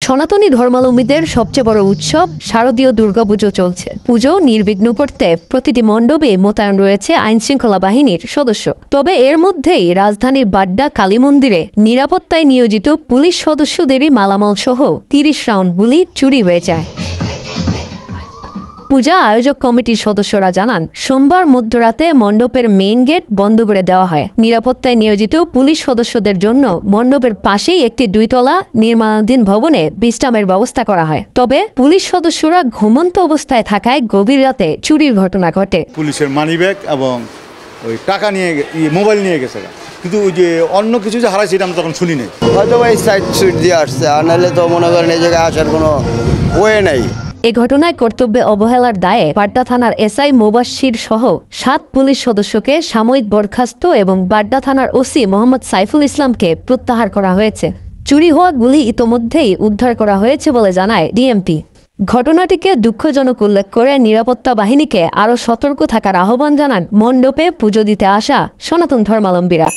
সনাতনী ধর্মাবলম্বীদের সবচেয়ে বড় উৎসব শারদীয় দুর্গাপুজো চলছে। পুজো নির্বিঘ্ন করতে প্রতিটি মণ্ডপে মোতায়েন রয়েছে আইনশৃঙ্খলা বাহিনীর সদস্য। তবে এর মধ্যেই রাজধানীর বাড্ডা কালী মন্দিরে নিরাপত্তায় নিয়োজিত পুলিশ সদস্যদেরই মালামাল সহ ৩০ রাউন্ড গুলি চুরি হয়ে যায়। পূজা আয়োজক কমিটির সদস্যরা জানান, সোমবার মধ্যরাতে মণ্ডপের মেইন গেট বন্ধ করে দেওয়া হয়। নিরাপত্তায় নিয়োজিত পুলিশ সদস্যদের জন্য মণ্ডপের পাশেই একটি 2 তলা নির্মাণাধীন ভবনে বিশ্রামের ব্যবস্থা করা হয়। তবে পুলিশ সদস্যরা ঘুমন্ত অবস্থায় থাকায় গভীর রাতে চুরির ঘটনা ঘটে। পুলিশের মানিব্যাগ এবং ওই টাকা নিয়ে মোবাইল নিয়ে গেছে, কিন্তু ওই যে অন্য কিছু যে হারাইছে এটা আমরা তখন শুনি নাই। হয়তো এই সাইড সুইট দিয়ে আসছে, আর নাহলে তো মনে করেন এই জায়গায় আসার কোনো ওয়ে নাই। এ ঘটনায় কর্তব্যে অবহেলার দায়ে বাড্ডা থানার এসআই মোবাশ্বির সহ 7 পুলিশ সদস্যকে সাময়িক বরখাস্ত এবং বাড্ডা থানার ওসি মোহাম্মদ সাইফুল ইসলামকে প্রত্যাহার করা হয়েছে। চুরি হওয়া গুলি ইতোমধ্যেই উদ্ধার করা হয়েছে বলে জানায় ডিএমপি। ঘটনাটিকে দুঃখজনক উল্লেখ করে নিরাপত্তা বাহিনীকে আরও সতর্ক থাকার আহ্বান জানান মণ্ডপে পুজো দিতে আসা সনাতন ধর্মাবলম্বীরা।